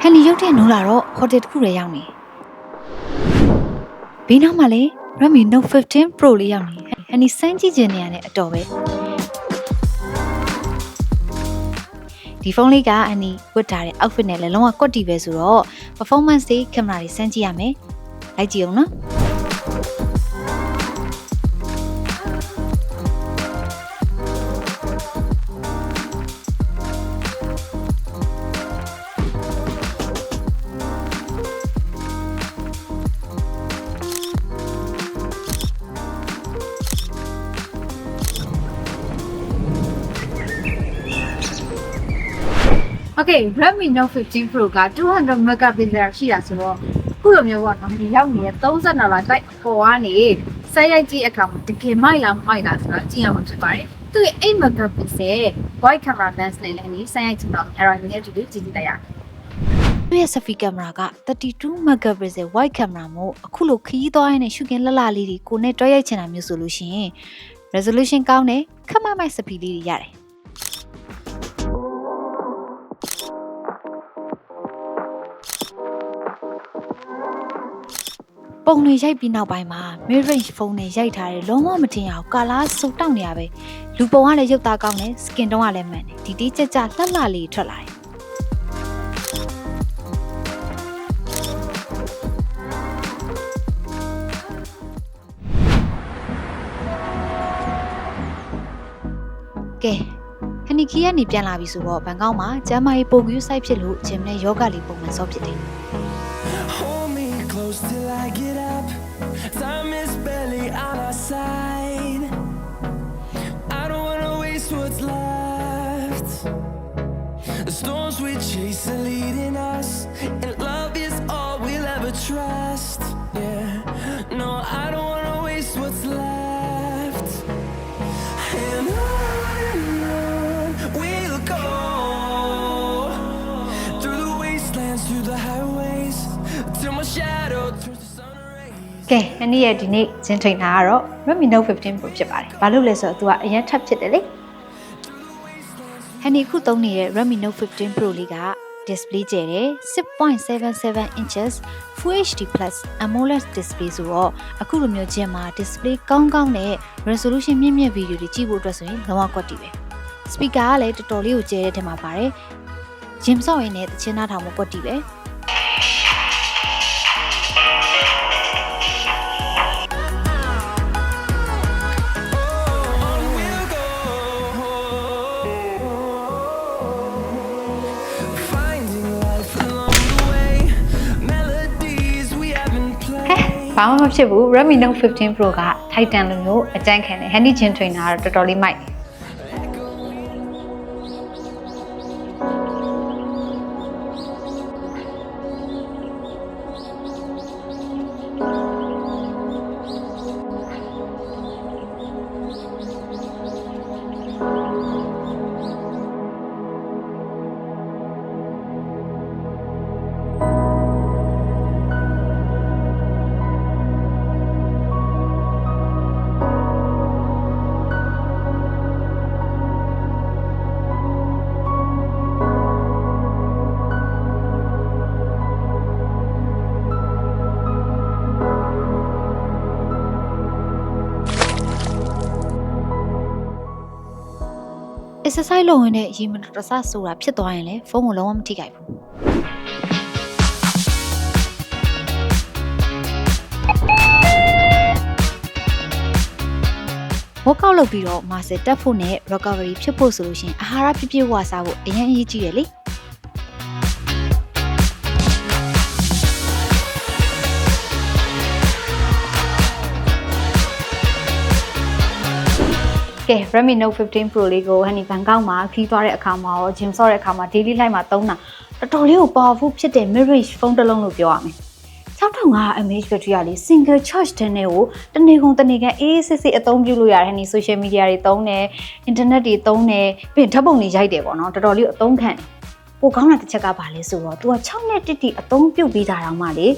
ဟန်နီရုပ်တဲ့နိုးလာတော့ဟိုတယ်တစ်ခုထဲရောက်နေဘေးနောက်မှာလေ Redmi Note 15 Pro လေးရောက်နေဟန်နီစမ်းကြည့်ခြင်းနေရတဲ့အတော်ပဲဒီဖုန်းလေးကအန်နီဝတ်ထားတဲ့ outfit နဲ့လည်းလုံးဝကွက်တီပဲဆိုတော့ performance တွေ camera တွေစမ်းကြည့်ရမယ်လိုက်ကြည့်အောင်နော်Okay, Redmi Note 15 Pro က200 megapixel ရှိတာဆိုတော့ခုလိုမျိုးပေါ့နော်ဒီရောက်နေတဲ့30နာရီတိုက်ပေါ်ကနေစိုက်ရိုက်ကြည့်အခါမှာတကယ်မိုက်လားမိုက်လားဆိုတော့ကြည့်ရမှာဖြစ်ပါတယ်သူရဲ့8 megapixel wide camera lens နဲ့လည်းဒီစိုက်ရိုက်ကြည့်တော့အဲ့ဒါလည်းဒီလိုကြည့်လိုက်ရသူရဲ့ selfie camera က32 megapixel wide camera မို့အခုလိုခရီးသွားရတဲ့ရှုခင်းလှလှလေးတွေကိုနဲ့တွဲရိုက်ချင်တာမျိုးဆိုလို့ရှိရင် resolution ကောင်းတယ်ခက်မမိုက် selfie လေးတွေရတယ်ပုံတွေရိုက်ပြီးနောက်ပိုင်းမှာ mid range ဖုန်းနဲ့ရိုက်ထားတဲ့လုံးဝမတင်ရအောင်ကာလာစုံတောက်နေရပဲလူပုံကလည်းရုပ်သားကောင်းတယ် skin တုံးကလည်းမှန်တယ်ဒီတီးကြကြလှလှလေးထွက်လာတယ်ကဲဟနီကီကနေပြန်လာပြီဆိုတော့ဘန်ကောက်မှာကျမ်းမာရေးပုံကူး site ဖြစ်လို့ဂျင်နဲ့ယောဂလေးပုံမှန်စောဖြစ်တယ်Till I get up, time is barely on our side. I don't wanna waste what's left. The storms we chase are leading us, and love is all we'll ever trust. Yeah, no, I don't wanna waste what's left. And on we'll go through the wastelands, through the highways, till my shadow turns to sun rays. ကဲအနည်းရဲ့ဒီနေ့ဂျင်းထိန်တာကတော့ Redmi Note 15 Pro ဖြစ်ပါတယ်။ဘာလို့လဲဆိုတော့သူကအရင်ထပ်ဖြစ်တယ်လေ။ဟန်ဒီခုသုံးနေတဲ့ Redmi Note 15 Pro လေးက display ကျယ်တယ် 6.77 inches Full HD Plus AMOLED display ဆိုတော့အခုလိုမျိုးဂျင်းမှာ display ကောင်းကောင်းနဲ့ resolution မြင့်မြင့်ဗီဒီယိုတွေကြည့်ဖို့အတွက်ဆိုရင်လုံးဝကွက်တီပဲ။ speaker ကလည်းတော်တော်လေးကိုကျယ်တဲ့ထဲမှာပါတယ်။ဂျင်းဆော့ရင်းနဲ့တချင်းနားထောင်ဖို့ကွက်တီပဲ။ဘာမှမဖြစ်ဘူး Redmi Note 15 Pro က Titan လိုမျိုးအကြမ်းခံတယ် Handy Chin Trainer ကတော့တော်တော်လေးမိုက်တယ်exercise လုပ်ရင်လည်းရေမတော်တဆဆိုတာဖြစ်သွားရင်လည်းဖုန်းကိုလုံးဝမထိခိုက်ဘူးworkout လုပ်ပြီးတော့ muscle တက်ဖို့နဲ့ recovery ဖြစ်ဖို့ဆိုလို့ရှိရင်အာဟာရပြည့်ပြည့်ဝစားဖို့အရင်အရေးကြီးတယ်လေကဲ Redmi Note 15 Pro လေးကိုဟန်နီဘန်ကောက်မှာခီးသွားတဲ့အခါမှာရော gym ဆော့တဲ့အခါမှာ daily life မှာသုံးတာတော်တော်လေးကို powerful ဖြစ်တဲ့ mid range ဖုန်းတစ်လုံးလို့ပြောရမယ်6500 mAh battery ကလေ single charge တဲ့နဲ့ကိုတနေ့ကုန်တနေ့ကန်အေးစစ်စစ်အသုံးပြုလို့ရတယ်ဟန်နီ social media တွေသုံးတယ် internet တွေသုံးတယ်ပြီးရင်ဓာတ်ပုံတွေရိုက်တယ်ပေါ့နော်တော်တော်လေးကိုအသုံးခံတယ်ပိုကောင်းတာတစ်ချက်ကဘာလဲဆိုတော့ तू က6နှစ်တိအသုံးပြုပြီးတာတောင်မှလေ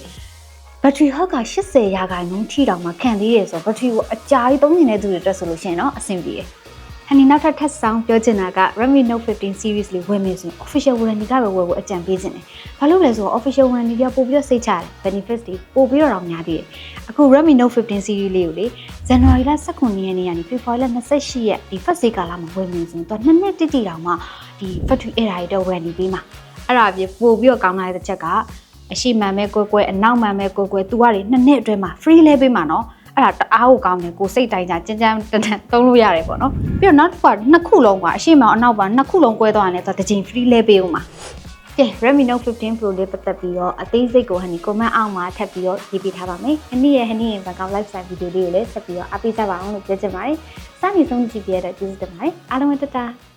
ဘက်ထရီဟော့က80%ထိတောင်မှခံသေးတယ်ဆိုတော့ဘက်ထရီကိုအကြာကြီးသုံးနေတဲ့သူတွေအတွက်ဆိုလို့ရှိရင်တော့အဆင်ပြေတယ်ဟ Honey နောက်ထပ်ဆောင်ပြောချင်တာက Redmi Note 15 series လေးဝယ်မယ်ဆိုရင် official warranty ကပဲဝယ်ဖို့အကြံပေးခြင်းတယ်။ဘာလို့လဲဆိုတော့ official warranty ကပို့ပြီးတော့စိတ်ချတယ် benefits တွေပို့ပြီးတော့များသေးတယ်။အခု Redmi Note 15 series လေးကိုလေ January လ19ရက်နေ့ကနေ February လ28ရက်ဒီ first day ကာလမှာဝယ်မယ်ဆိုရင်တော့2နှစ်တိတိတောင်မှဒီ factory error တွေတော့ warranty ပေးမှာ။အဲ့ဒါအပြင်ပို့ပြီးတော့ကောင်းလာတဲ့ချက်ကအရှိမှန်မဲ့ကွယ်အနောက်မှန်မဲ့ကွယ်သူကတွေ2နှစ်အတွင်းမှာ free လဲပေးမှာနော်။အဲ့ဒါတအားကိုကောင်းတယ်ကိုစိတ်တိုင်းကြကြမ်းကြမ်းတန်သုံးလို့ရတယ်ပေါ့နော်ပြီးတော့နောက်တစ်ခါနှစ်ခုလုံးကအရှိမအောင်အနောက်ပါနှစ်ခုလုံးကွဲသွားတယ်ဆိုတော့တစ်ချိန် free လဲပေးဦးမှာကဲ Redmi Note 15 Pro လေးပတ်သက်ပြီးတော့အသေးစိတ်ကိုဟန်ဒီ comment အောက်မှာထပ်ပြီးတော့ရေးပေးထားပါမယ်။အနည်းရဲ့ဟန်ဒီရဲ့ background lifestyle video လေးကိုလည်းဆက်ပြီးတော့အားပေးကြပါအောင်လို့ပြောချင်ပါတယ်။စနေဆုံးကြည့်ပြရတဲ့ကျေးဇူးတင်ပါတယ်။အားလုံးပဲတတား